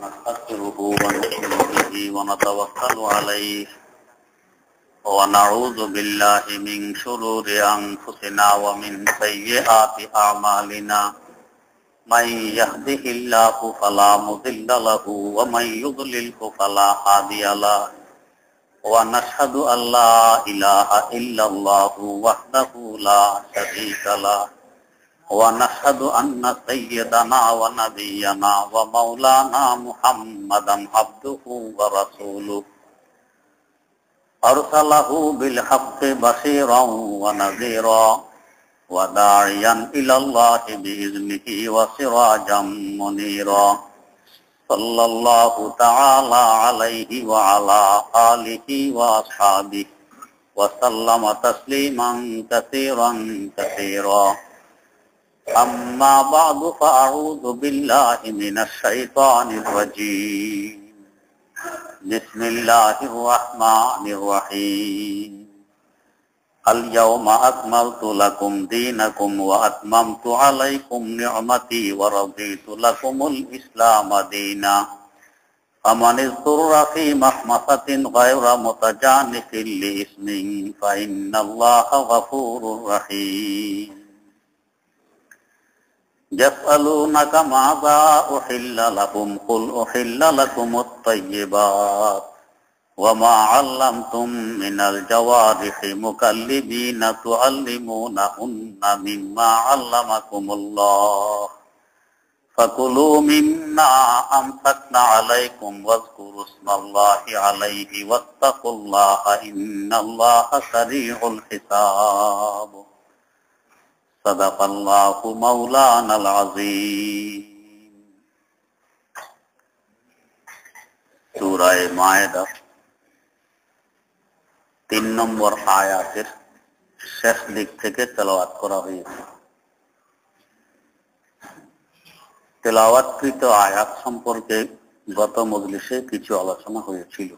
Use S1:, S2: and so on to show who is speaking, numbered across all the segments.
S1: ونستغفره ونؤمن به ونتوكل عليه ونعوذ بالله من شرور أنفسنا ومن سيئات أعمالنا من يهده الله فلا مضل له ومن يضلله فلا هادي له ونشهد أن لا إله إلا الله وحده لا شريك له ونشهد أن سيدنا ونبينا ومولانا محمدا عبده ورسوله أرسله بالحق بشيرا ونذيرا وداعيا إلى الله بإذنه وسراجا منيرا صلى الله تعالى عليه وعلى آله وأصحابه وسلم تسليما كثيرا كثيرا أما بعد فأعوذ بالله من الشيطان الرجيم بسم الله الرحمن الرحيم اليوم أكملت لكم دينكم وأتممت عليكم نعمتي ورضيت لكم الإسلام دينا فمن اضطر في مخمصة غير متجانف لإثم فإن الله غفور رحيم يسألونك ماذا أحل لكم قل أحل لكم الطيبات وما علمتم من الجوارح مكلبين تعلمونهن مما علمكم الله فكلوا مما أمسكنا عليكم واذكروا اسم الله عليه واتقوا الله إن الله سريع الحساب صدق الله مولانا العظيم সূরা মায়েদা 3 নম্বর আয়াতের শেষ দিক থেকে তেলাওয়াত করা হয়েছে। তেলাওয়াতকৃত আয়াত সম্পর্কে গত মজলিসে কিছু আলোচনা হয়েছিল।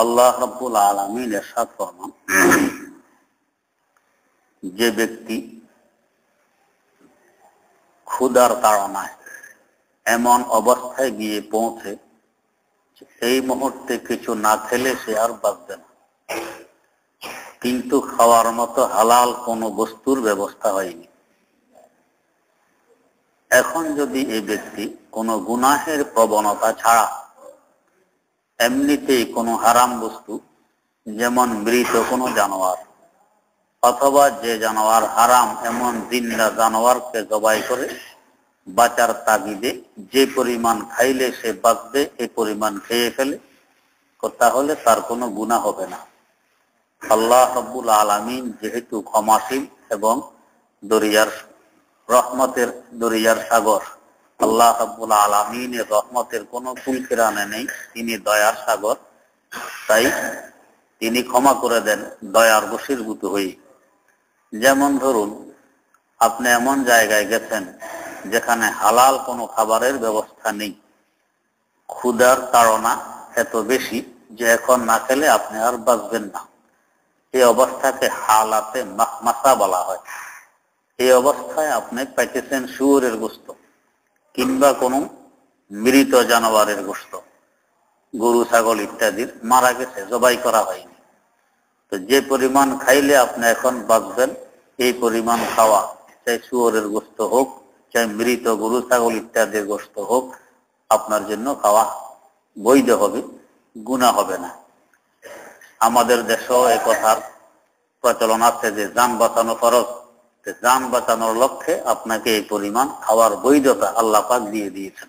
S1: আল্লাহ রাব্বুল আলামিন ইরশাদ ফরমান, যে ব্যক্তি ক্ষুধার তাড়নায় এমন অবস্থায় গিয়ে পৌঁছে এই মুহূর্তে কিছু না খেলে সে আর বাঁচবে না, কিন্তু খাওয়ার মতো হালাল কোনো বস্তুর ব্যবস্থা হয়নি। এখন যদি এই ব্যক্তি কোনো গুনাহের প্রবণতা ছাড়া এমনিতেই কোনো হারাম বস্তু, যেমন মৃত কোনো জানোয়ার অথবা যে জানোয়ার হারাম এমন জিন্দা জানোয়ারকে জবাই করে বাঁচার তাগিদে যে পরিমাণ খাইলে সে বাঁচবে এই পরিমাণ খেয়ে ফেলে, তাহলে তার কোনো গুনাহ হবে না। আল্লাহ রাব্বুল আলামিন যেহেতু ক্ষমাশীল এবং রহমতের দরিয়ার সাগর, আল্লাহ রাব্বুল আলামিনের রহমতের কোনো কুলকিরানা নেই, তিনি দয়ার সাগর, তাই তিনি ক্ষমা করে দেন দয়ার বশীভূত হয়ে। যেমন ধরুন, আপনি এমন জায়গায় গেছেন যেখানে হালাল কোনো খাবারের ব্যবস্থা নেই, ক্ষুধার তাড়না এত বেশি যে এখন না খেলে আপনি আর বাঁচবেন না, এই অবস্থাকে হালাতে মাখমাসা বলা হয়। এই অবস্থায় আপনি পাইতেছেন শুয়োরের গোশত কিংবা কোনো মৃত জানোয়ারের গোশত, গরু ছাগল ইত্যাদির মারা গেছে, জবাই করা হয়নি। তো যে পরিমাণ খাইলে আপনি এখন বাঁচবেন এই পরিমাণ খাওয়া, চাই শুয়োরের গোশত হোক, চাই মৃত গরু ছাগল ইত্যাদির গোশত হোক, আপনার জন্য খাওয়া বৈধ হবে, গুনাহ হবে না। আমাদের দেশেও এই কথার প্রচলন আছে যে জান বাঁচানো ফরজ, জান বাঁচানোর লক্ষ্যে আপনাকে এই পরিমাণ খাওয়ার বৈধতা আল্লাহ পাক দিয়ে দিয়েছেন।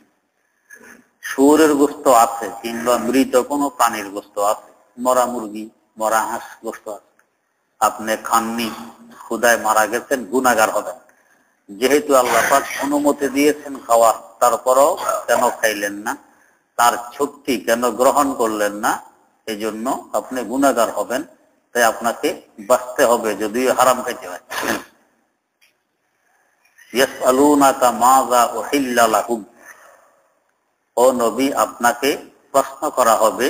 S1: শুয়োরের গোশত আছে কিংবা মৃত কোনো প্রাণীর গোশত আছে, মরা মুরগি, মরা হাঁস গোশত আছে, আপনি খাননি, ক্ষুধায় মারা গেছেন, গুনাহগার হবেন। যেহেতু আল্লাহ পাক অনুমতি দিয়েছেন খাওয়ার, তারপরও কেন খাইলেন না, তার শক্তি কেন গ্রহণ করলেন না, এই জন্য আপনি গুনাহগার হবেন। তাই আপনাকে বাঁচতে হবে, যদিও হারাম খাইতে হয়। ইয়াসআলুনাকা মাযা উহিল্লা লাকুম, ও নবী আপনাকে প্রশ্ন করা হবে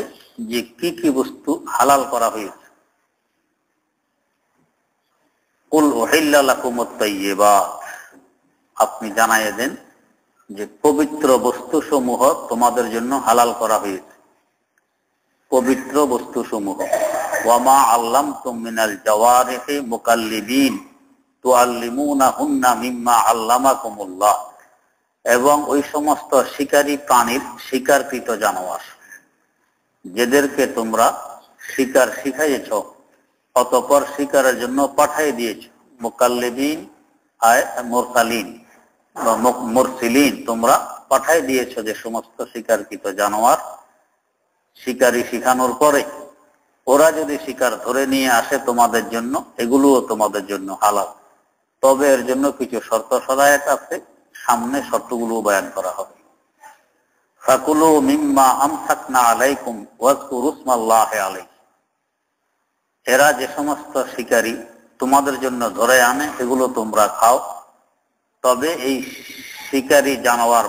S1: যে কি কি বস্তু হালাল করা হয়েছে। কুল উহিল্লা লাকুমুত তাইয়্যিবাত, আপনি জানাইয়ে দেন যে পবিত্র বস্তুসমূহ তোমাদের জন্য হালাল করা হয়েছে। পবিত্র বস্তুসমূহ, ওয়ামা আল্লামতুম মিনাল জাওয়ারিহি মুকাল্লিবিন তুআল্লিমুনাহুন্না মিম্মা আল্লামাকুমুল্লাহ, এবং ওই সমস্ত শিকারী প্রাণীর শিকারকৃত জানোয়ার যেদেরকে তোমরা শিকার শিখাইয়েছ, অতঃপর শিকারের জন্য পাঠিয়ে দিয়েছ। মুকাল্লিবিন আয় মুরসালিন বা মুরসিলিন, তোমরা পাঠিয়ে দিয়েছ যে সমস্ত শিকারকৃত জানোয়ার শিকারী শিখানোর পরে ওরা যদি শিকার ধরে নিয়ে আসে তোমাদের জন্য, এগুলোও তোমাদের জন্য হালাল। তবে এর জন্য কিছু শর্ত সদায়ত আছে, সামনে শর্তগুলো বয়ান করা হবে। ফাকুলু মিম্মা আমসাকনা আলাইকুম ওয়াজকুরু ইসমাল্লাহি আলাইহি, এরা যে সমস্ত শিকারী তোমাদের জন্য ধরে আনে এগুলো তোমরা খাও। তবে এই শিকারী জানোয়ার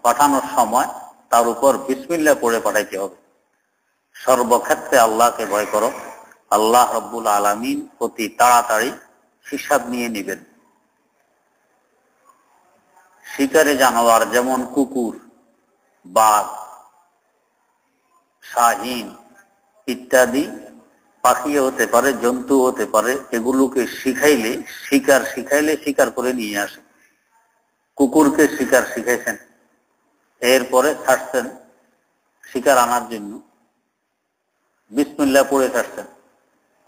S1: পাঠানোর সময় তার উপর বিসমিল্লাহ পড়ে পাঠাইতে হবে। সর্বক্ষেত্রে আল্লাহকে ভয় করো, আল্লাহ রব্বুল আলামিন অতি তাড়াতাড়ি হিসাব নিয়ে নেবেন। শিকারী জানোয়ার যেমন কুকুর, বাঘ, শাহীন ইত্যাদি পাখি হতে পারে, জন্তু হতে পারে, এগুলোকে শিখাইলে শিকার করে নিয়ে আসে। কুকুরকে শিকার শিখাইছেন, এরপরে ছাড়ছেন শিকার আনার জন্য, বিসমিল্লাহ পড়ে ছাড়ছেন,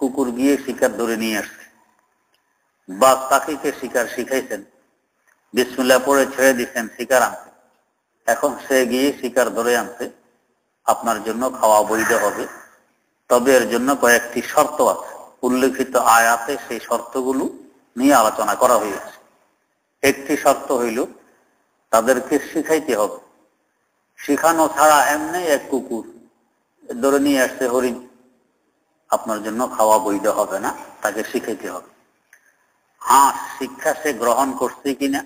S1: কুকুর গিয়ে শিকার ধরে নিয়ে আসছে। বাঘ পাখিকে শিকার শিখাইছেন, বিসমিল্লাহ পড়ে ছেড়ে দিচ্ছেন শিকার আনতে, এখন সে গিয়ে শিকার ধরে আনছে, আপনার জন্য খাওয়া বৈধ হবে। তবে এর জন্য কয়েকটি শর্ত আছে, উল্লেখিত আয়াতে সেই শর্তগুলো নিয়ে আলোচনা করা হয়েছে। একটি শর্ত হইল তাদেরকে শিখাইতে হবে। শিখানো ছাড়া এমনি এক কুকুর ধরে নিয়ে আসছে হরিণ, আপনার জন্য খাওয়া বৈধ হবে না, তাকে শিখাইতে হবে। হ্যাঁ, শিক্ষা সে গ্রহণ করছে কিনা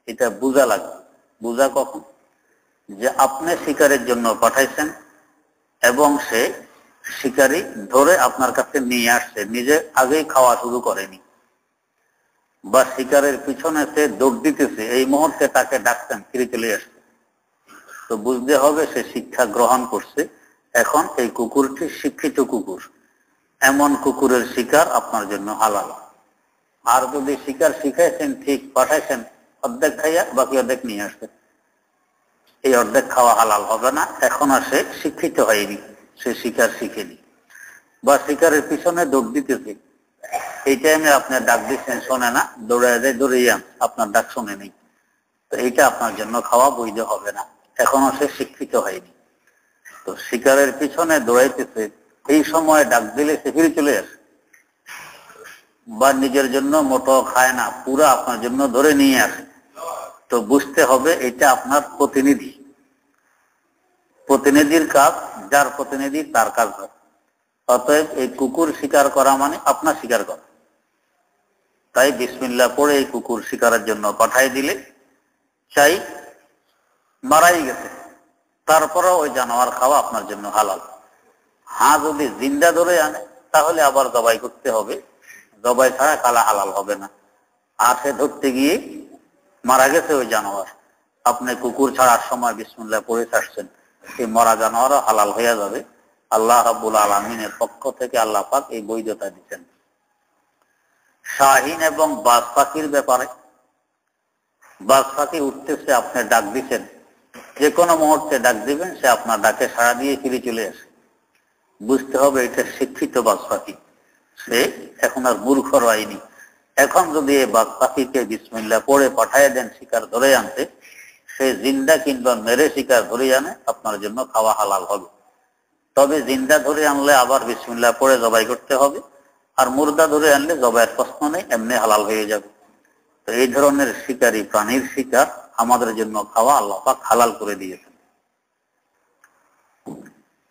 S1: এটা বোঝা লাগবে। বোঝা কখন? যে আপনি শিকারের জন্য পাঠাইছেন এবং সে শিকারী ধরে আপনার কাছে নিয়ে আসছে, নিজে আগেই খাওয়া শুরু করেনি, বা শিকারের পিছনে সে দৌড় দিতেছে, এই মুহূর্তে তাকে ডাকছেন, ফিরে চলে আসছে, তো বুঝতে হবে সে শিক্ষা গ্রহণ করছে। এখন এই কুকুরটি শিক্ষিত কুকুর, এমন কুকুরের শিকার আপনার জন্য হালাল। আর যদি শিকার শিখাইছেন, ঠিক পাঠাইছেন, অর্ধেক খাইয়া বাকি অর্ধেক নিয়ে আসছে, এই অর্ধেক খাওয়া হালাল হবে না। এখন আর সে শিক্ষিত হয়নি, সে শিকার শিখেনি। বা শিকারের পিছনে দৌড় দিতেছে, এই টাইমে আপনার ডাক দিচ্ছেন, শোনে না, দৌড়িয়ে আপনার ডাক শোনে নেই, তো এইটা আপনার জন্য খাওয়া বৈধ হবে না, এখনো সে শিক্ষিত হয়নি। তো শিকারের পিছনে দৌড়াইতেছে, এই সময় ডাক দিলে সে ফিরে চলে আসে, বা নিজের জন্য মোটো খায় না, পুরো আপনার জন্য ধরে নিয়ে আসে, তো বুঝতে হবে এটা আপনার প্রতিনিধি। প্রতিনিধির কাজ, যার প্রতিনিধি তার কাজ হয়। অতএব এই কুকুর শিকার করা মানে আপনার শিকার করা। তাই বিসমিল্লাহ পড়ে এই কুকুর শিকারের জন্য পাঠাই দিলে, চাই মারাই গেছে, তারপরেও ওই জানোয়ার খাওয়া আপনার জন্য হালাল। হ্যাঁ, যদি জিন্দা ধরে আনে তাহলে আবার জবাই করতে হবে, জবাই ছাড়া কালা হালাল হবে না। আর সে ধরতে গিয়ে মারা গেছে ওই জানোয়ার, আপনি কুকুর ছাড়ার সময় বিসমিল্লাহ পড়ে ছাড়ছেন, এই মরা জানোয়ারও হালাল হয়ে যাবে। আল্লাহ রাব্বুল আলামিনের পক্ষ থেকে আল্লাহ পাক এই বৈধতা দিচ্ছেন। শাহীন এবং বাজ পাখির ব্যাপারে, বাজ পাখি উঠতেছে, আপনি ডাক দিচ্ছেন, যে কোনো মুহূর্তে ডাক দিবেন, সে আপনার ডাকে সাড়া দিয়ে ফিরে চলে আসে, বুঝতে হবে এটা শিক্ষিত বাজ পাখি, সে এখন আর মূর্খ হয়নি। এখন যদি এই বাজ পাখিকে বিসমিল্লাহ পড়ে পাঠিয়ে দেন শিকার ধরে আনতে, সে জিন্দা কিংবা মেরে শিকার ধরে আনে, আপনার জন্য খাওয়া হালাল হবে। তবে জিন্দা ধরে আনলে আবার বিসমিল্লাহ পড়ে জবাই করতে হবে, আর মুর্দা ধরে আনলে জবাইয়ের প্রশ্ন নেই, এমনি হালাল হয়ে যাবে। তো এই ধরনের শিকারী প্রাণীর শিকার আমাদের জন্য খাওয়া আল্লাহ পাক হালাল করে দিয়েছেন।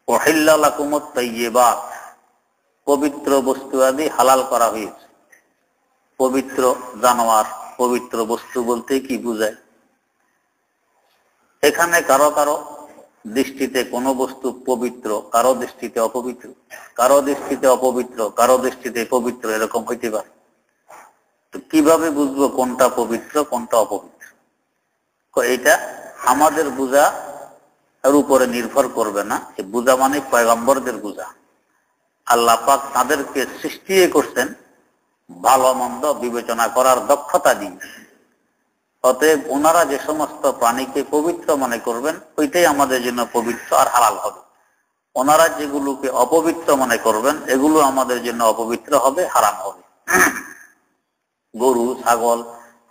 S1: উহিল্লা লাকুমুত তাইয়্যিবাত, পবিত্র বস্তু আদি হালাল করা হয়েছে। পবিত্র জানোয়ার, পবিত্র বস্তু বলতে কি বোঝায়? এখানে কারো কারো দৃষ্টিতে কোনো বস্তু পবিত্র, কারো দৃষ্টিতে অপবিত্র, কারো দৃষ্টিতে অপবিত্র, কারো দৃষ্টিতে পবিত্র, এরকম হইতে পারে। তো কিভাবে বুঝবো কোনটা পবিত্র কোনটা অপবিত্র? তো এটা আমাদের বুঝা এর উপরে নির্ভর করবে না। এই বুঝা মানে পয়গম্বরদের বুঝা। আল্লাহ পাক তাদেরকে সৃষ্টি করছেন ভালো মন্দ বিবেচনা করার দক্ষতা দিয়ে। অতএব ওনারা যে সমস্ত প্রাণীকে পবিত্র মনে করবেন ওইটাই আমাদের জন্য পবিত্র আর হালাল হবে। ওনারা যেগুলোকে অপবিত্র মনে করবেন এগুলো আমাদের জন্য অপবিত্র হবে, হারাম হবে। গরু, ছাগল,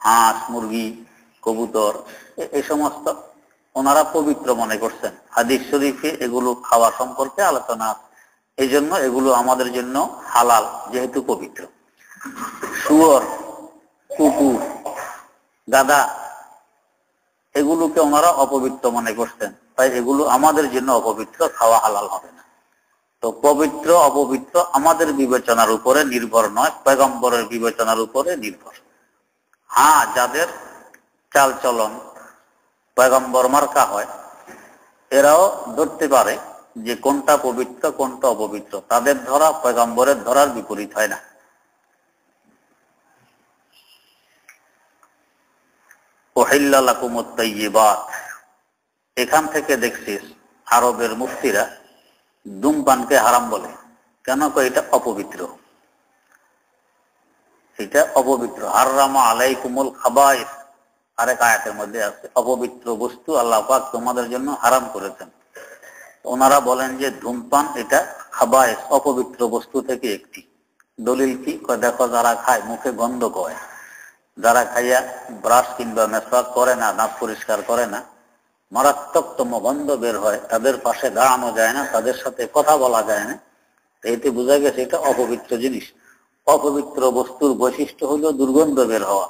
S1: হাঁস, মুরগি, কবুতর এই সমস্ত ওনারা পবিত্র মনে করছেন। হাদিস শরীফে এগুলো খাওয়া সম্পর্কে আলোচনা আছে, এই জন্য এগুলো আমাদের জন্য হালাল যেহেতু পবিত্র। শুয়োর, কুকুর, গাধা এগুলোকে ওনারা অপবিত্র মনে করছেন, তাই এগুলো আমাদের জন্য অপবিত্র, খাওয়া হালাল হবে না। তো পবিত্র অপবিত্র আমাদের বিবেচনার উপরে নির্ভর নয়, পয়গম্বরের বিবেচনার উপরে নির্ভর। হ্যাঁ, যাদের চাল চলন পয়গম্বর মার্কা হয় এরাও ধরতে পারে যে কোনটা পবিত্র কোনটা অপবিত্র। তাদের ধরা পয়গম্বরের ধরার বিপরীত হয় না। উহিল্লা লাকুমুত তাইয়্যিবাত, এখান থেকে দেখছিস আরবের মুফতিরা ধূমপানকে হারাম বলে। কেন? এটা অপবিত্র, এটা অপবিত্র। হাররামা আলাইকুমুল খাবাইস, আরেক আয়াতের মধ্যে আছে অপবিত্র বস্তু আল্লাহ পাক তোমাদের জন্য হারাম করেছেন। ওনারা বলেন যে ধূমপান এটা খাবাইস, অপবিত্র বস্তু থেকে একটি। দলিল কি? দেখো যারা খায় মুখে গন্ধ কয়, যারা খাইয়া ব্রাশ কিংবা মেসওয়াক করে না, দাঁত পরিষ্কার করে না, মারাত্মকতম গন্ধ বের হয়, তাদের পাশে দাঁড়ানো যায় না, তাদের সাথে কথা বলা যায় না। এতে বোঝা গেছে এটা অপবিত্র জিনিস। অপবিত্র বস্তুর বৈশিষ্ট্য হলো দুর্গন্ধ বের হওয়া।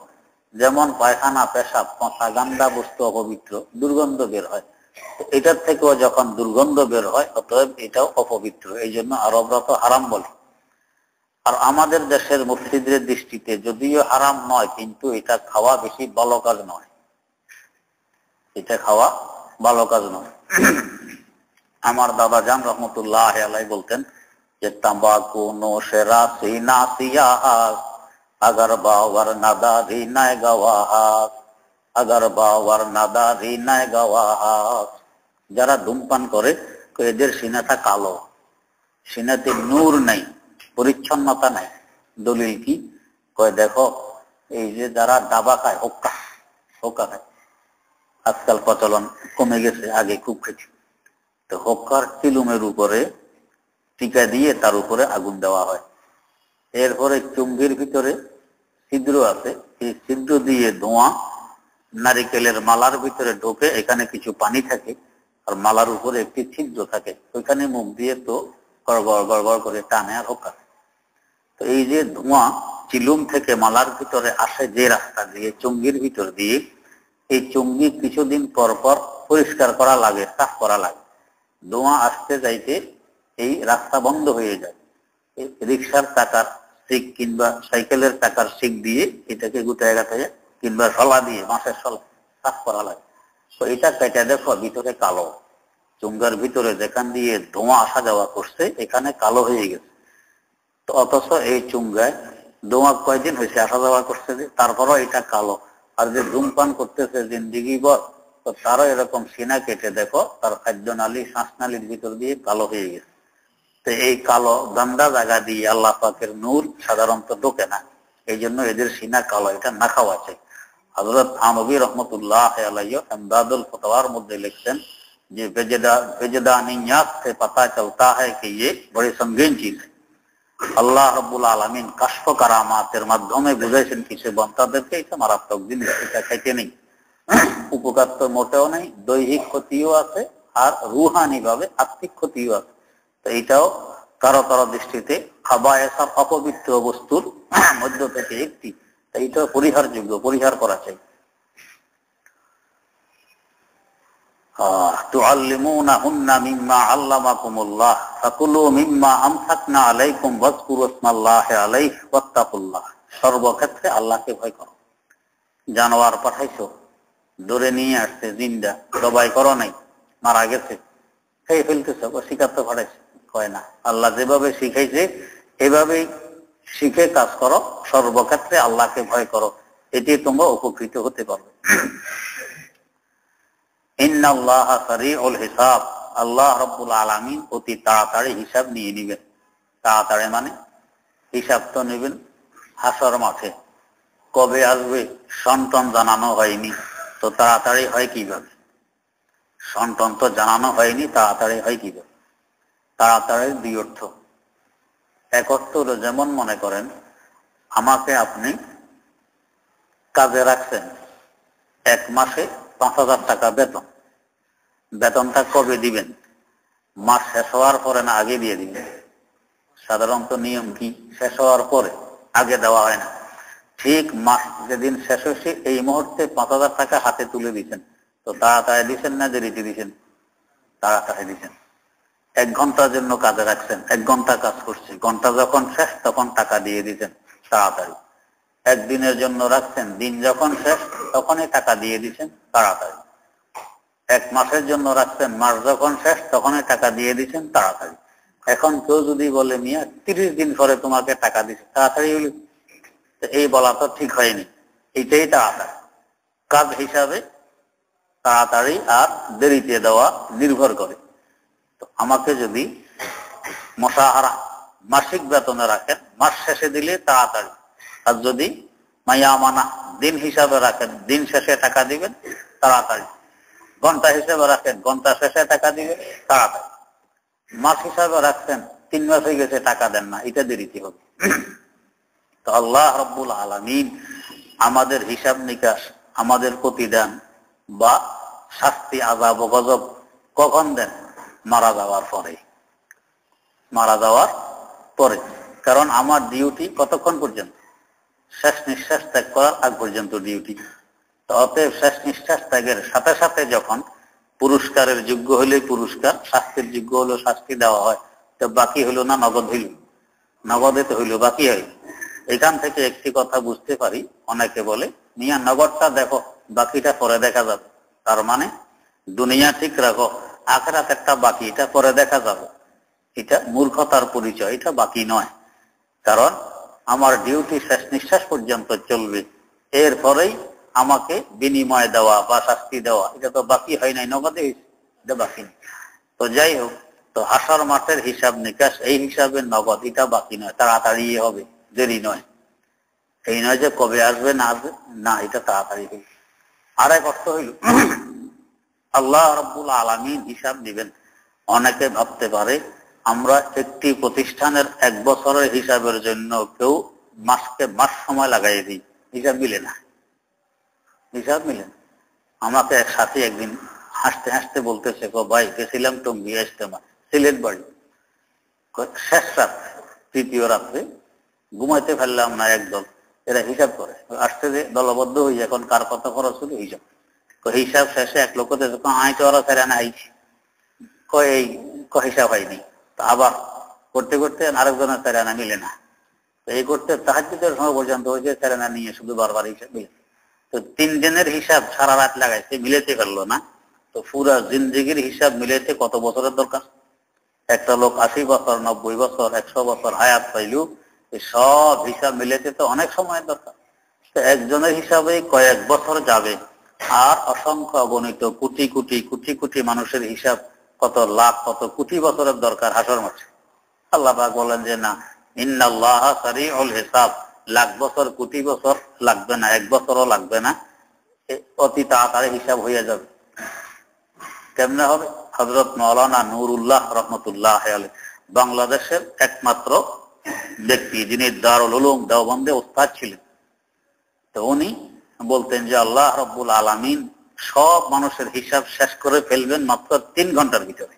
S1: যেমন পায়খানা, পেশাব, পচা গান্দা বস্তু অপবিত্র, দুর্গন্ধ বের হয়। এটার থেকেও যখন দুর্গন্ধ বের হয় অতএব এটাও অপবিত্র, এই জন্য আরবরা তো হারাম বলে। আর আমাদের দেশের মুফতিদের দৃষ্টিতে যদিও হারাম নয়, কিন্তু এটা খাওয়া বেশি ভালো কাজ নয়, এটা খাওয়া ভালো কাজ নয়। আমার দাদা জান রহমতুল্লাহ আলাইহি বলতেন যে তাম্বাকু নোশে রাসি নাসিয়া আগার বাওয়ার নাদারি নাই গাওয়াহাস, আগার বাওয়ার নাদারি নাই গাওয়াহাস। যারা ধূমপান করে এদের সিনাটা কালো, সিনাতে নূর নাই, পরিচ্ছন্নতা নাই। দলিল কি? দেখো এই যে যারা ডাবা খায়, হোক্কা হোক্কা খায়, আজকাল প্রচলন কমে গেছে, আগে খুব খেয়েছি। তো হোক্কার চিলুমের উপরে টিকা দিয়ে তার উপরে আগুন দেওয়া হয়। এরপরে চুঙ্গির ভিতরে ছিদ্র আছে, এই ছিদ্র দিয়ে ধোঁয়া নারিকেলের মালার ভিতরে ঢোকে। এখানে কিছু পানি থাকে আর মালার উপরে একটি ছিদ্র থাকে, ওইখানে মুখ দিয়ে তো গড়গড় গড়গড় করে টানে আর হোক্কা। তো এই যে ধোঁয়া চিলুম থেকে মালার ভিতরে আসে যে রাস্তা দিয়ে, চুঙ্গির ভিতর দিয়ে, এই চুঙ্গি কিছুদিন পর পর পরিষ্কার করা লাগে, সাফ করা লাগে। ধোঁয়া আসতে যাইতে এই রাস্তা বন্ধ হয়ে যায়। রিক্সার চাকার সিক কিংবা সাইকেলের চাকার সিক দিয়ে এটাকে গুটায় গাটায় কিংবা শলা দিয়ে, বাঁশের শলা সাফ করা লাগে। তো এটা কেটে দেখো ভিতরে কালো, চুঙ্গার ভিতরে যেখান দিয়ে ধোঁয়া আসা যাওয়া করছে এখানে কালো হয়ে গেছে। তো অথচ এই চুঙ্গায় ধোঁয়া কয়দিন হয়েছে আসা যাওয়া করছে, যে তারপরও এটা কালো। আর যে ধূমপান করতেছে জিন্দিগি ভর, তো তারও এরকম সিনা কেটে দেখো তার খাদ্য নালী, শ্বাসনালীর ভিতর দিয়ে কালো হয়ে গেছে। তো এই কালো গান্দা জায়গা দিয়ে আল্লাহ পাকের নূর সাধারণত ঢোকে না, এই জন্য এদের সিনা কালো, এটা না খাওয়া চাই। হযরত থানভী রাহমাতুল্লাহ আলাইহি ইমদাদুল ফতওয়ার মধ্যে লিখছেন যে বেজদানিয়াত से पता चलता है कि ये बड़ी संगीन चीज है। আল্লাহ রাব্বুল আলামিন কাশফ কারামাতের মাধ্যমে বুঝাইছেন কিছু বান্দাদেরকে এটা মারাত্মক জিনিস, এটা খাইতে নেই। উপকার তো মোটেও নেই, দৈহিক ক্ষতিও আছে আর রুহানি ভাবে আত্মিক ক্ষতিও আছে। তো এটাও কারো কারো দৃষ্টিতে খাবায়েস আর অপবিত্র বস্তুর মধ্য থেকে একটি, এইটাও পরিহারযোগ্য, পরিহার করা চাই। তুআল্লিমুনাহুন্না মিম্মা আল্লামাকুমুল্লাহ ফাকুলু মিম্মা আমসাকনা আলাইকুম ওয়াজকুরু ইসমাল্লাহি আলাইহি ওয়াত্তাকুল্লাহ। সর্বক্ষেত্রে আল্লাহকে ভয় করো। জানোয়ার পাঠাইছো, ধরে নিয়ে আসছে জিন্দা, জবাই করো নাই, মারা গেছে, খেয়ে ফেলতেছ, শিকার তো পাঠাইছে, কয় না। আল্লাহ যেভাবে শিখাইছে এভাবেই শিখে কাজ করো, সর্বক্ষেত্রে আল্লাহকে ভয় করো, এটি তোমরা উপকৃত হতে পারবে। ইন্নাল্লাহা সারিউল হিসাব, আল্লাহ রাব্বুল আলামিন অতি তাড়াতাড়ি হিসাব নিয়ে নেবেন। তাড়াতাড়ি মানে হিসাব তো নেবেন হাসর মাঠে। কবে আসবে সন্তান জানানো হয়নি, তো তাড়াতাড়ি হয় কিভাবে? সন্তান তো জানানো হয়নি, তাড়াতাড়ি হয় কিভাবে? তাড়াতাড়ি দুই অর্থ। এক অর্থ হলো, যেমন মনে করেন আমাকে আপনি কাজে রাখছেন, 1 মাসে 5,000 টাকা বেতন। বেতনটা কবে দিবেন? মাস শেষ হওয়ার পরে না আগে দিয়ে দিবেন? সাধারণত নিয়ম কি, শেষ হওয়ার পরে, আগে দেওয়া হয় না। ঠিক মাস যেদিন শেষ হয়েছে এই মুহূর্তে 5,000 টাকা হাতে তুলে দিচ্ছেন, তো তাড়াতাড়ি দিচ্ছেন না দেরিতে দিচ্ছেন? তাড়াতাড়ি দিচ্ছেন। 1 ঘন্টার জন্য কাজে রাখছেন, 1 ঘন্টা কাজ করছে, ঘন্টা যখন শেষ তখন টাকা দিয়ে দিচ্ছেন, তাড়াতাড়ি। 1 দিনের জন্য রাখছেন, দিন যখন শেষ তখনই টাকা দিয়ে দিচ্ছেন, তাড়াতাড়ি। 1 মাসের জন্য রাখছেন, মাস যখন শেষ তখনই টাকা দিয়ে দিচ্ছেন, তাড়াতাড়ি। এখন কেউ যদি বলে মিয়া 30 দিন পরে তোমাকে টাকা দিচ্ছে, তাড়াতাড়ি হইল? এই বলা তো ঠিক হয়নি। এইটাই তাড়াতাড়ি। কাজ হিসাবে তাড়াতাড়ি আর দেরিতে দেওয়া নির্ভর করে। তো আমাকে যদি মুশাহারা মাসিক বেতনে রাখেন, মাস শেষে দিলে তাড়াতাড়ি। আর যদি মায়ামানা দিন হিসাবে রাখেন, দিন শেষে টাকা দিবেন, তাড়াতাড়ি। ঘন্টা হিসাবে রাখেন, ঘন্টা শেষে টাকা দিবেন, তাড়াতাড়ি। মাস হিসাবে রাখছেন, 3 মাস হয়ে গেছে টাকা দেন না, এটা দেরিতে হবে। তো আল্লাহ রাব্বুল আলামিন আমাদের হিসাব নিকাশ, আমাদের প্রতিদান বা শাস্তি, আযাব ও গজব কখন দেন? মারা যাওয়ার পরে। মারা যাওয়ার পরে। কারণ আমার ডিউটি কতক্ষণ পর্যন্ত? শেষ নিঃশ্বাস ত্যাগ করার আগ পর্যন্ত ডিউটি। তো অতএব শেষ নিঃশ্বাস ত্যাগের সাথে সাথে যখন পুরস্কারের যোগ্য হলে পুরস্কার, শাস্তির যোগ্য হলো শাস্তি দেওয়া হয়, তো বাকি হইল না নগদ হইল? নগদে তো হইল, বাকি হইল। এখান থেকে একটি কথা বুঝতে পারি, অনেকে বলে মিয়া নগদটা দেখো, বাকিটা পরে দেখা যাবে। তার মানে দুনিয়া ঠিক রাখো, আখিরাত একটা বাকি, এটা পরে দেখা যাবে। এটা মূর্খতার পরিচয়, এটা বাকি নয়। কারণ আমার ডিউটি শেষ নিঃশ্বাস পর্যন্ত চলবে, এরপরেই আমাকে বিনিময় দেওয়া বা শাস্তি দেওয়া, এটা তো বাকি হয় নাই, নগদে এটা বাকি নেই। তো যাই হোক, তো হাসর মাঠের হিসাব নিকাশ, এই হিসাবে নগদ, এটা বাকি নয়, তাড়াতাড়ি হবে, দেরি নয়। এই নয় যে কবে আসবে না আসবে, না, এটা তাড়াতাড়ি হবে। আর এক অর্থ হইল আল্লাহ রাব্বুল আলামিন হিসাব দিবেন। অনেকে ভাবতে পারে আমরা একটি প্রতিষ্ঠানের 1 বছরের হিসাবের জন্য কেউ মাসকে মাস সময় লাগাই দিই, হিসাব মিলে না। হিসাব মিলে না। আমাকে এক সাথী একদিন হাসতে হাসতে বলতেছে, ভাই গেছিলাম টঙ্গী ইজতেমা, সিলেট বাড়ি, শেষ রাত, 3য় রাত্রে ঘুমাইতে ফেললাম না একদল। এরা হিসাব করে আসতে যে দলবদ্ধ হয়ে, এখন কার কত খরচ হলো হিসাব। হিসাব শেষে এক লোক আইতে ওরা ফেরে না আইছি, হিসাব হয়নি। তো আবার করতে করতে আরেকজনের ফেরানা মিলে না। তো এই করতে তাহাজ্জুদের সময় পর্যন্ত হয়েছে, ফেরানা নিয়ে শুধু বারবার হিসাব মিলে। তো 3 দিনের হিসাব সারা রাত লাগাইছে, মিলেতে পারলো না। তো পুরা জিন্দেগির হিসাব মিলেতে কত বছরের দরকার? একটা লোক 80 বছর, 90 বছর, 100 বছর হায়াত পাইলেও এই সব হিসাব মিলেতে তো অনেক সময়ের দরকার। তো একজনের হিসাবে কয়েক বছর যাবে, আর অসংখ্য অগণিত কোটি কোটি কোটি কোটি মানুষের হিসাব কত লাখ কত কোটি বছরের দরকার হাসর মাঠে। আল্লাহ পাক বলেন যে না, ইন্নাল্লাহা সারিউল হিসাব, লাখ বছর কোটি বছর লাগবে না, 1 বছরও লাগবে না, অতি তাড়াতাড়ি হিসাব হয়ে যাবে। কেমনে হবে? হযরত মাওলানা নুরুল্লাহ রহমতুল্লাহ আলাইহি, বাংলাদেশের একমাত্র ব্যক্তি যিনি দারুল উলুম দেওবন্দে উস্তাদ ছিলেন, তো উনি বলতেন যে আল্লাহ রাব্বুল আলামিন সব মানুষের হিসাব শেষ করে ফেলবেন মাত্র 3 ঘন্টার ভিতরে।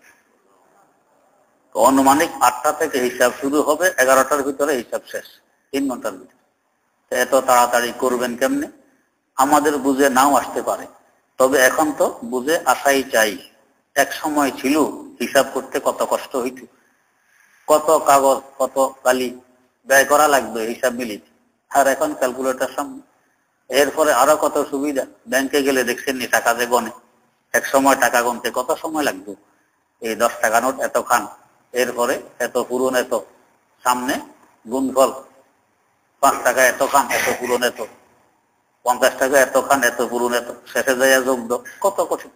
S1: তো আনুমানিক 8টা থেকে হিসাব শুরু হবে, 11টার ভিতরে হিসাব শেষ, 3 ঘন্টার ভিতরে। এত তাড়াতাড়ি করবেন কেমনে? আমাদের বুঝে নাও আসতে পারে, তবে এখন তো বুঝে আসাই চাই। এক সময় ছিল হিসাব করতে কত কষ্ট হইত, কত কাগজ, কত কালি ব্যয় করা লাগবে হিসাব মিলিতে। আর এখন ক্যালকুলেটর সামনে। এরপরে আরো কত সুবিধা, ব্যাংকে গেলে দেখছেন নি টাকা যে গনে, এক সময় টাকা গনতে কত সময় লাগবে। এই 10 টাকা নোট এত খান, এরপরে এত পূরণ, এত সামনে গুণফল, 5 টাকা এত খান, এত পূরণ, এত 50 টাকা এত খান, এত পূরণ, এত শেষে যাইয়া যোগ দাও, কত কঠিন।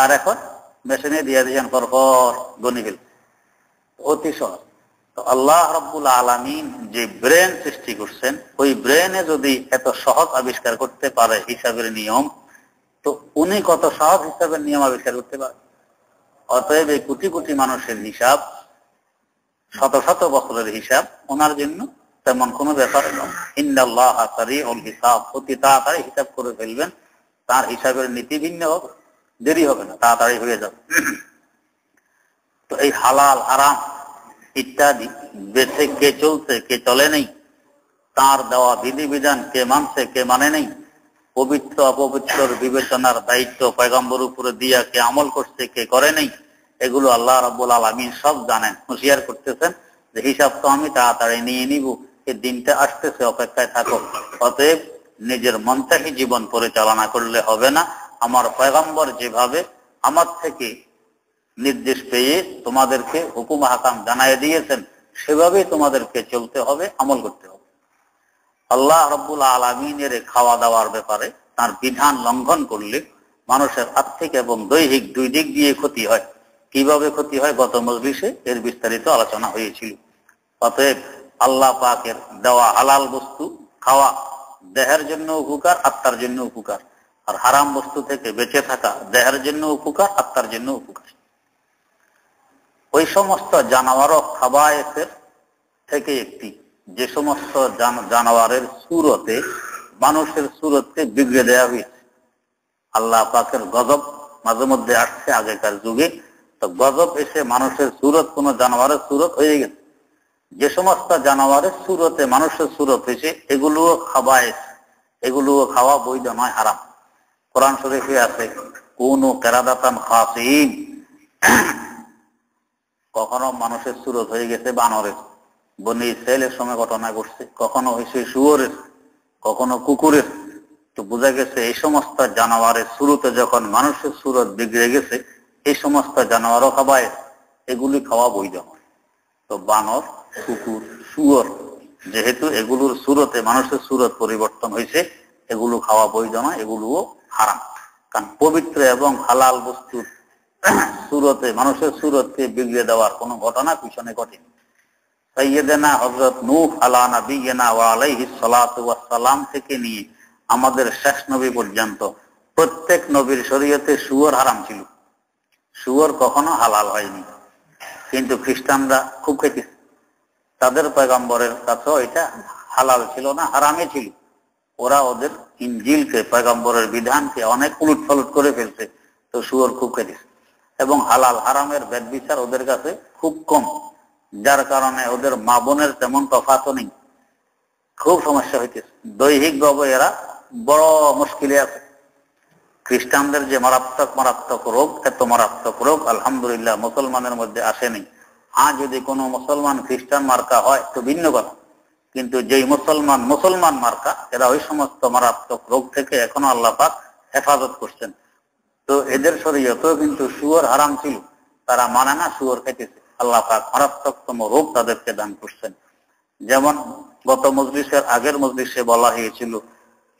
S1: আর এখন মেশিনে দিয়ে দিয়েছেন পরপর গণি ফেল, অতি সহজ। তো আল্লাহ রাব্বুল আলামিন যে ব্রেন সৃষ্টি করছেন, ওই ব্রেনে যদি এত সহজ আবিষ্কার করতে পারে হিসাবের নিয়ম, তো উনি কত সহজ হিসাবের নিয়ম আবিষ্কার করতে পারে। অতএব এই কোটি কোটি মানুষের হিসাব, শত শত বছরের হিসাব ওনার জন্য তেমন কোনো ব্যাপার নয়। ইন্নাল্লাহা সারিউল হিসাব, অতি তাড়াতাড়ি হিসাব করে ফেলবেন। তার হিসাবের নীতি ভিন্ন হবে, দেরি হবে না, তাড়াতাড়ি হয়ে যাবে। তো এই হালাল হারাম ইত্যাদি বেছে কে চলছে কে চলে নেই, তার দেওয়া বিধিবিধান কে মানছে কে মানে নেই, পবিত্র অপবিত্রর বিবেচনার দায়িত্ব পয়গম্বর উপরে দিয়া কে আমল করছে কে করে নেই, এগুলো আল্লাহ রাব্বুল আলামিন সব জানেন। হুঁশিয়ার করতেছেন যে হিসাব তো আমি তাড়াতাড়ি নিয়ে নিব, এই দিনটা আসতেছে, অপেক্ষায় থাকো। অতএব নিজের মনটাকে জীবন পরিচালনা করলে হবে না। আমার পয়গম্বর যেভাবে আমার থেকে নির্দেশ পেয়ে তোমাদেরকে হুকুম হাকাম জানায় দিয়েছেন, সেভাবেই তোমাদেরকে চলতে হবে, আমল করতে হবে। আল্লাহ রাব্বুল আলামিনের খাওয়া দাওয়ার ব্যাপারে তার বিধান লঙ্ঘন করলে মানুষের আর্থিক এবং দৈহিক দুই দিক দিয়ে ক্ষতি হয়। কিভাবে ক্ষতি হয় গত মজলিসে এর বিস্তারিত আলোচনা হয়েছিল। অতএব আল্লাহ পাকের দেওয়া হালাল বস্তু খাওয়া দেহের জন্য উপকার, আত্মার জন্য উপকার। আর হারাম বস্তু থেকে বেঁচে থাকা দেহের জন্য উপকার, আত্মার জন্য উপকার। ওই সমস্ত জানোয়ারও খাবায়েসের থেকে একটি, যে সমস্ত জানোয়ারের সুরতে মানুষের সুরতকে বিগড়ে দেওয়া হয়েছে। আল্লাহ পাকের গজব মাঝে মধ্যে আসছে আগেকার যুগে, তো গজব এসে মানুষের সুরত কোন জানোয়ারের সুরত হয়ে গেছে। যে সমস্ত জানোয়ারের সুরতে মানুষের সুরত হয়েছে এগুলোও খাবায়েস, এগুলোও খাওয়া বৈধ নয়, হারাম। কোরআন শরীফে আছে কুনু কিরাদাতান খাসিন, কখনো মানুষের সুরত হয়ে গেছে বানরের, বনি ইসরাইলের সময় ঘটনা ঘটছে, কখনো হয়েছে শুয়োরের, কখনো কুকুরের। তো বোঝা গেছে এই সমস্ত জানোয়ারের সুরতে যখন মানুষের সুরত বিগড়ে গেছে, এই সমস্ত জানোয়ারও খাবায়, এগুলি খাওয়া বৈধ হয়। তো বানর, কুকুর, শুয়োর, যেহেতু এগুলোর সুরতে মানুষের সুরত পরিবর্তন হয়েছে, এগুলো খাওয়া বৈধ নয়, এগুলোও হারাম। কারণ পবিত্র এবং হালাল বস্তুর সুরতে মানুষের সুরতকে বিগড়ে দেওয়ার কোন ঘটনা পিছনে ঘটেনি। সাইয়েদেনা হযরত নূহ আলা নবিয়িনা ওয়া আলাইহিস সালাতু ওয়াস সালাম থেকে নিয়ে আমাদের শেষ নবী পর্যন্ত প্রত্যেক নবীর শরীয়তে শুয়োর হারাম ছিল। শুয়োর কখনো হালাল হয়নি, কিন্তু খ্রিস্টানরা খুব খেতেছে। তাদের পয়গম্বরের কাছেও এটা হালাল ছিল না, হারামে ছিল। ওরা ওদের ইনজিলকে, পয়গম্বরের বিধানকে অনেক উলটপালট করে ফেলছে, তো শুয়োর খুব খেতেছে। এবং হালাল হারামের ভেদ বিচার ওদের কাছে খুব কম, যার কারণে ওদের মা বোনের তেমন তফাৎও নেই, খুব সমস্যা হইতেছে। দৈহিক ভাবে এরা বড় মুশকিলে আছে। খ্রিস্টানদের যে মারাত্মক মারাত্মক রোগ, এত মারাত্মক রোগ আলহামদুলিল্লাহ মুসলমানের মধ্যে আসেনি। যদি কোনো মুসলমান খ্রিস্টান মার্কা হয় তো ভিন্ন কথা, কিন্তু যেই মুসলমান মুসলমান মার্কা, এরা ওই সমস্ত মারাত্মক রোগ থেকে এখনো আল্লাহ পাক হেফাজত করছেন। তো এদের শরীয়তেও কিন্তু শুয়োর হারাম ছিল, তারা মানে না, শুয়োর খেতেছে। আল্লাহ পাক মারাত্মকতম রোগ তাদেরকে দান করছেন। যেমন গত মজলিসের আগের মজলিসে বলা হয়েছিল,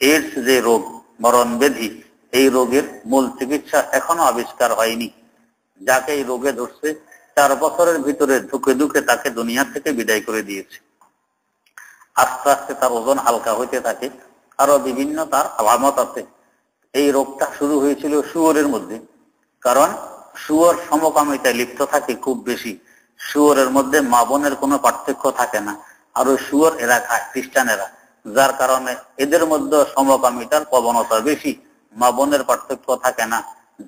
S1: এইডস যে রোগ, মরণ ব্যাধি, এই রোগের মূল চিকিৎসা এখনো আবিষ্কার হয়নি। যাকে এই রোগে ধরছে 4 বছরের ভিতরে ধুকে ধুকে তাকে দুনিয়া থেকে বিদায় করে দিয়েছে। আস্তে আস্তে তার ওজন হালকা হইতে থাকে, আরো বিভিন্ন তার আলামত আছে। এই রোগটা শুরু হয়েছিল শুয়োরের মধ্যে, কারণ শুয়োর সমকামিতায় লিপ্ত থাকে খুব বেশি। শুয়োরের মধ্যে মা বোনের কোনো পার্থক্য থাকে না, আর ওই শুয়োর এরা খায় খ্রিস্টানেরা, যার কারণে এদের মধ্যে সমকামিতার প্রবণতা বেশি। মা বোনের পার্থক্য থাকে না,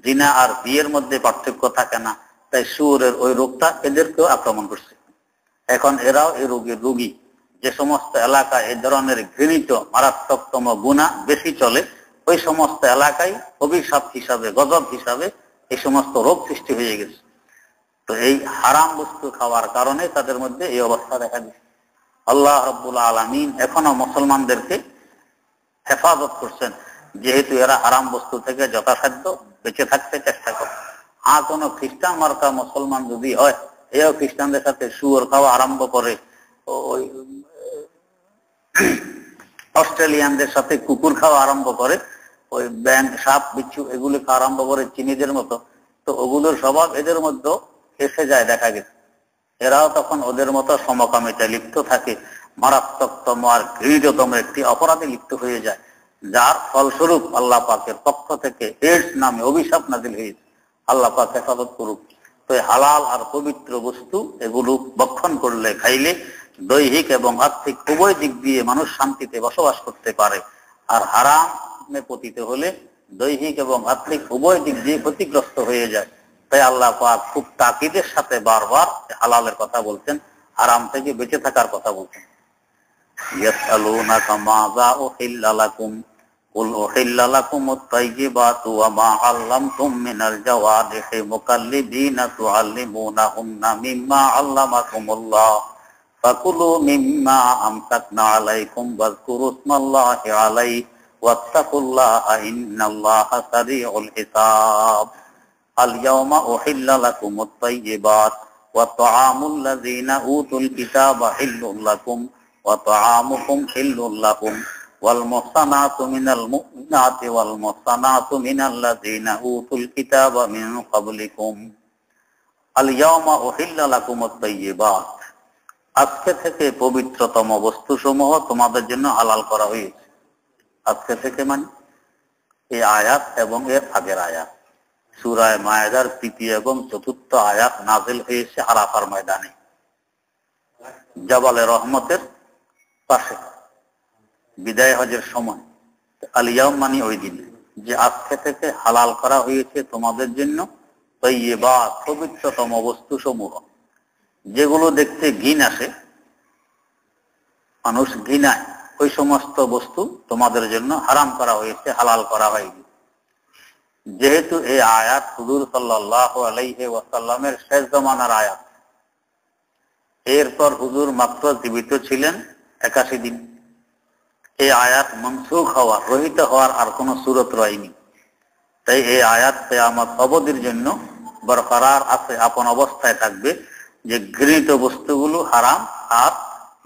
S1: জিনা আর বিয়ের মধ্যে পার্থক্য থাকে না, তাই শুয়োরের ওই রোগটা এদেরকেও আক্রমণ করছে। এখন এরাও এই রোগের রোগী। যে সমস্ত এলাকায় এই ধরনের ঘৃণিত মারাত্মকতম গুনাহ বেশি চলে, ওই সমস্ত এলাকায় অভিশাপ হিসাবে, গজব হিসাবে এই সমস্ত রোগ সৃষ্টি হয়ে গেছে। তো এই হারাম বস্তু খাওয়ার কারণে তাদের মধ্যে এই অবস্থা দেখা দিচ্ছে। আল্লাহ রাব্বুল আলামিন এখনো মুসলমানদেরকে হেফাজত করছেন, যেহেতু এরা হারাম বস্তু থেকে যথাসাধ্য বেঁচে থাকতে চেষ্টা করে। কোনো খ্রিস্টান মার্কা মুসলমান যদি হয়, এও খ্রিস্টানদের সাথে শুয়োর খাওয়া আরম্ভ করে, ওই অস্ট্রেলিয়ানদের সাথে কুকুর খাওয়া আরম্ভ করে, ওই ব্যাঙ, সাপ, বিচ্ছু এগুলি খাওয়া আরম্ভ করে, চিনিদের মতো, তো ওগুলোর স্বভাব এদের মধ্যে এসে যায়, দেখা গেছে এরাও তখন ওদের মতো সমকামিতা লিপ্ত থাকে, মারাত্মকতম আর ঘৃণিতম একটি অপরাধে লিপ্ত হয়ে যায়, যার ফলস্বরূপ আল্লাহ পাকের পক্ষ থেকে এইডস নামে অভিশাপ নাজিল হয়েছে। আল্লাহ পাক হেফাজত করুক। তো হালাল আর পবিত্র বস্তু এগুলো ভক্ষণ করলে, খাইলে দৈহিক এবং আর্থিক উভয় দিক দিয়ে মানুষ শান্তিতে বসবাস করতে পারে। আর হারামে পতিত হলে দৈহিক এবং আর্থিক উভয় দিক দিয়ে ক্ষতিগ্রস্ত হয়ে যায়। তাই আল্লাহ পাক খুব তাকিদের সাথে বারবার হালালের কথা বলছেন, হারাম থেকে বেঁচে থাকার কথা বলছেন। ইয়াসআলুনাকা মাযা উহিল্লা লাকুম কুল উহিল্লা লাকুমুত তাইয়্যিবাতু ওয়া মা আল্লামতুম মিনাল জাওয়ারিহি মুকাল্লিবিনা তুআল্লিমুনাহুন্না মিম্মা আল্লামাকুমুল্লাহ ফাকুলু মিম্মা আমসাকনা আলাইকুম ওয়াযকুরু ইসমাল্লাহি আলাইহি ওয়াত্তাকুল্লাহা ইন্নাল্লাহা সারিউল হিসাব। اليوم أحل لكم الطيبات وطعام الذين أوتوا الكتاب حل لكم وطعامكم حل لهم والمحصنات من المؤمنات والمحصنات من الذين أوتوا الكتاب من قبلكم اليوم أحل لكم الطيبات। আজকে থেকে পবিত্রতম বস্তুসমূহ তোমাদের জন্য হালাল করা হয়েছে। আজকে থেকে মানে এই আয়াত এবং এর আগের আয়াত সূরা মায়েদার ৩য় এবং ৪র্থ আয়াত নাযিল হয়েছে আরাফার ময়দানে, জাবালে রহমতের পাশে বিদায় হজের সময়। আল-ইয়াউম মানে ওই দিন, যে আজকে থেকে হালাল করা হয়েছে তোমাদের জন্য তাইয়্যিবাত, পবিত্রতম বস্তুসমূহ, যেগুলো দেখতে ঘিন আসে, মানুষ ঘৃণায়, ওই সমস্ত বস্তু তোমাদের জন্য হারাম করা হয়েছে, হালাল করা হয়নি। যেহেতু এই আয়াত হুজুর সাল্লাল্লাহু আলাইহি ওয়াসাল্লামের শেষ জামানার আয়াত, এরপর হুজুর মাত্র জীবিত ছিলেন ৮১ দিন। এই আয়াত মনসুখ হওয়ার, রহিত হওয়ার আর কোন সূরত রয়নি। তাই এই আয়াত কিয়ামত অবধির জন্য বরকরার আছে, আপন অবস্থায় থাকবে, যে ঘৃণিত বস্তুগুলো হারাম, আর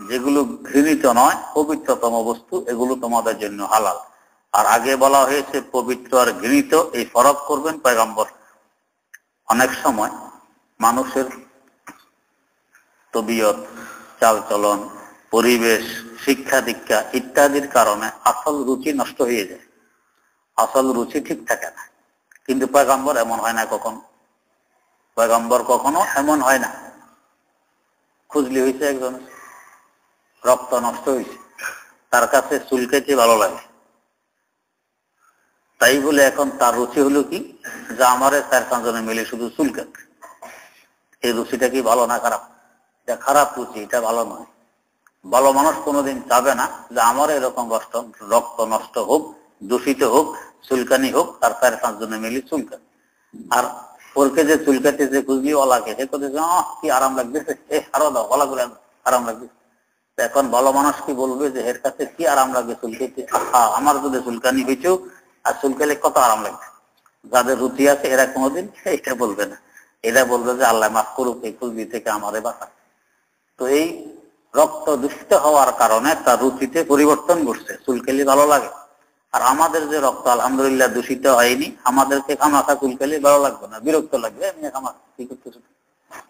S1: যেগুলো ঘৃণিত নয়, পবিত্রতম বস্তু, এগুলো তোমাদের জন্য হালাল। আর আগে বলা হয়েছে পবিত্র আর ঘৃণিত, এই ফরক করবেন পয়গম্বর। অনেক সময় মানুষের তবিয়ত, চালচলন, পরিবেশ, শিক্ষা দীক্ষা ইত্যাদির কারণে আসল রুচি নষ্ট হয়ে যায়, আসল রুচি ঠিক থাকে না। কিন্তু পয়গম্বর এমন হয় না কখনো, পয়গম্বর কখনো এমন হয় না। খুঁজলি হয়েছে একজন, রক্ত নষ্ট হয়েছে, তার কাছে চুলকাইতে ভালো লাগে, তাই বলে এখন তার রুচি হলো কি, যে আমারে ৪-৫ জনে মিলে শুধু চুলকাক। এই রুচিটা কি ভালো না খারাপ? এটা খারাপ রুচি, এটা ভালো নয়। ভালো মানুষ কোনোদিন চাবে না যে আমার এরকম রক্ত নষ্ট হোক, দূষিত হোক, চুলকানি হোক, তার ৪-৫ জনে মিলে চুলকাক। আর ওরকে যে চুলকাতে যে খুঁজলি ওলাকে, সে কথা কি আরাম লাগতেছে, আরো দাও, ওলা করে আরাম লাগতেছে। এখন ভালো মানুষ কি বলবে যে এর কাছে কি আরাম লাগবে চুলকাইতে, আমার যদি চুলকানি হয়েছেও আর চুলকালে কত আরাম লাগবে। যাদের রুচি আছে এরা কোনোদিন এটা বলবে না, এরা বলবে যে আল্লাহ মাফ করুক, এই খুঁজলি থেকে আমারে বাঁচা। তো এই রক্ত দূষিত হওয়ার কারণে তার রুচিতে পরিবর্তন ঘটছে, চুলকালি ভালো লাগে। আর আমাদের যে রক্ত আলহামদুলিল্লাহ দূষিত হয়নি, আমাদেরকে খামাখা চুলকালি ভালো লাগবে না, বিরক্ত লাগবে, এমনি খামাখা কি করতেছে,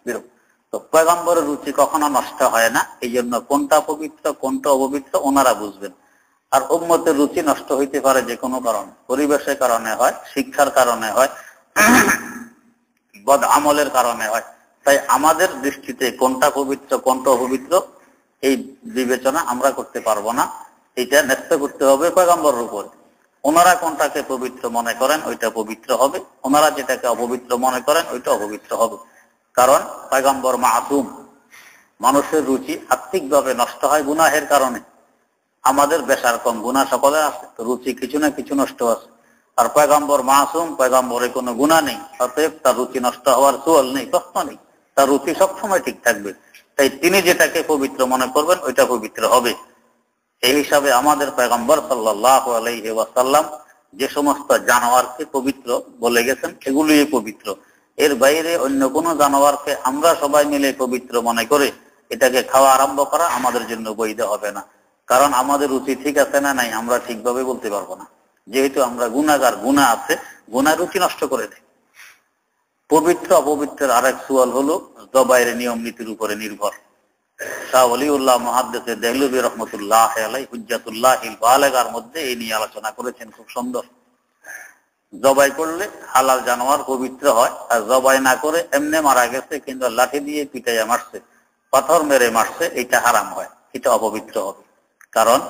S1: বিরক্ত। তো পয়গম্বরের রুচি কখনো নষ্ট হয় না, এই জন্য কোনটা পবিত্র কোনটা অপবিত্র ওনারা বুঝবেন। আর উম্মতের রুচি নষ্ট হইতে পারে যে কোনো কারণে, পরিবেশের কারণে হয়, শিক্ষার কারণে হয়, বদ আমলের কারণে হয়। তাই আমাদের দৃষ্টিতে কোনটা পবিত্র কোনটা অপবিত্র এই বিবেচনা আমরা করতে পারবো না, এটা ন্যস্ত করতে হবে পয়গম্বরের উপর। ওনারা কোনটাকে পবিত্র মনে করেন ওইটা পবিত্র হবে, ওনারা যেটাকে অপবিত্র মনে করেন ওইটা অপবিত্র হবে। কারণ পয়গম্বর মাসুম, মানুষের রুচি আত্মিকভাবে নষ্ট হয় গুনাহের কারণে। আমাদের বেশার কম গুনাহ সকলে আছে, রুচি কিছু না কিছু নষ্ট আছে। আর পয়গম্বর মাসুম, পয়গম্বরের কোনো গুনাহ নেই, অতএব তার রুচি নষ্ট হওয়ার সুয়াল নেই, প্রশ্ন নেই, তার রুচি সবসময় ঠিক থাকবে। তাই তিনি যেটাকে পবিত্র মনে করবেন ওইটা পবিত্র হবে। এই হিসাবে আমাদের পয়গম্বর সাল্লাল্লাহু আলাইহি ওয়াসাল্লাম যে সমস্ত জানোয়ারকে পবিত্র বলে গেছেন এগুলোই পবিত্র। এর বাইরে অন্য কোনো জানোয়ারকে আমরা সবাই মিলে পবিত্র মনে করে এটাকে খাওয়া আরম্ভ করা আমাদের জন্য বৈধ হবে না। কারণ আমাদের রুচি ঠিক আছে না নাই আমরা ঠিকভাবে বলতে পারবো না, যেহেতু আমরা গুনাহগার, গুনাহ আছে, গুনাহ রুচি নষ্ট করে দেয়। পবিত্র অপবিত্রের আরেক সুয়াল হলো জবাইয়ের নিয়ম নীতির উপরে নির্ভর। শাহ ওলিউল্লাহ মুহাদ্দিস দেহলভী রহমতুল্লাহ আলাইহি হুজ্জাতুল্লাহিল বালিগার মধ্যে এই নিয়ে আলোচনা করেছেন, খুব সুন্দর। জবাই করলে হালাল জানোয়ার পবিত্র হয়, আর জবাই না করে এমনি মারা গেছে কিন্তু লাঠি দিয়ে পিটাইয়া মারছে, পাথর মেরে মারছে, এটা হারাম হয়, এটা অপবিত্র হবে। কারণ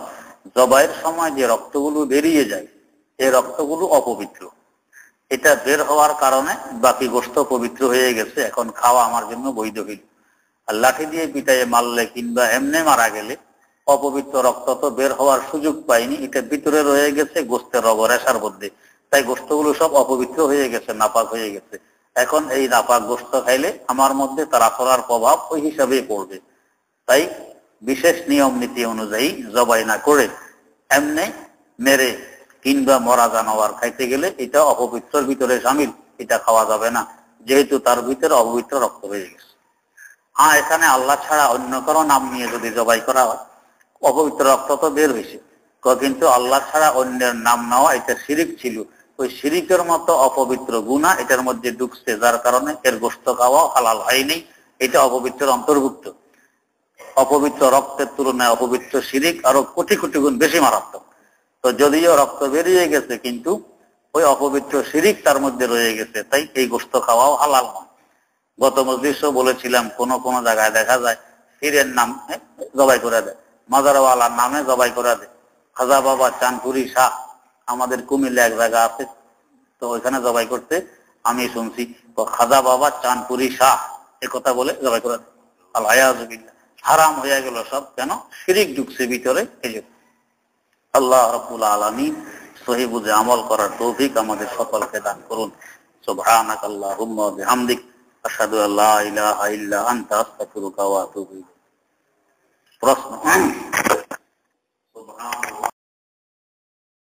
S1: জবাইয়ের সময় যে রক্তগুলো বেরিয়ে যায় এই রক্তগুলো অপবিত্র। এটা বের হওয়ার কারণে বাকি গোশত পবিত্র হয়ে গেছে, এখন খাওয়া আমার জন্য বৈধ হইল। আর লাঠি দিয়ে পিটাইয়ে মারলে কিংবা এমনি মারা গেলে অপবিত্র রক্ত তো বের হওয়ার সুযোগ পায়নি, এটা ভিতরে রয়ে গেছে গোশতের রগরেশার মধ্যে, তাই গোশতগুলো সব অপবিত্র হয়ে গেছে, নাপাক হয়ে গেছে। এখন এই নাপাক গোশত খাইলে আমার মধ্যে তার আসরার প্রভাব ওই হিসাবে পড়বে। তাই বিশেষ নিয়ম নীতি অনুযায়ী জবাই না করে এমনি মেরে কিংবা মরা জানোয়ার খাইতে গেলে এটা অপবিত্রের ভিতরে শামিল, এটা খাওয়া যাবে না, যেহেতু তার ভিতরে অপবিত্র রক্ত হয়ে গেছে। হ্যাঁ, এখানে আল্লাহ ছাড়া অন্য কারো নাম নিয়ে যদি জবাই করা হয় অপবিত্র রক্ত তো বের হয়েছে, কিন্তু আল্লাহ ছাড়া অন্যের নাম নেওয়া এটা শিরিক ছিল, ওই শিরিকের মতো অপবিত্র গুনাহ এটার মধ্যে ঢুকছে, যার কারণে এর গোশত খাওয়া হালাল হয়নি, এটা অপবিত্রের অন্তর্ভুক্ত। অপবিত্র রক্তের তুলনায় অপবিত্র শিরিক আরো কোটি কোটি গুণ বেশি মারাত্মক। তো যদিও রক্ত বেরিয়ে গেছে কিন্তু ওই অপবিত্র শিরিক তার মধ্যে রয়ে গেছে, তাই এই গোশত খাওয়াও হালাল নয়। গত মজলিসও বলেছিলাম, কোন কোন জায়গায় দেখা যায় পীরের নাম জবাই করে দেয়, মাজারওয়ালার নামে জবাই করে দেয়। খাজা বাবা চাঁদপুরি শাহ আমাদের কুমিল্লা এক জায়গা আছে, তো ওইখানে জবাই করতে আমি শুনছি খাজা বাবা চাঁদপুরি শাহ এ কথা বলে জবাই করে দেয়। আল্লাহ হারাম হয়ে গেল সব, কেন? শিরিক ঢুকছে ভিতরে। এই জন্য আল্লাহ রাব্বুল আলামিন সহি বুঝে আমল করার তৌফিক আমাদের সকলকে দান করুন। সুবহানাকাল্লাহুম্মা ওয়া বিহামদিক আশহাদু আল্লা ইলাহা ইল্লা আনতা আস্তাগফিরুকা ওয়া আতুবু ইলাইক। প্রশ্ন?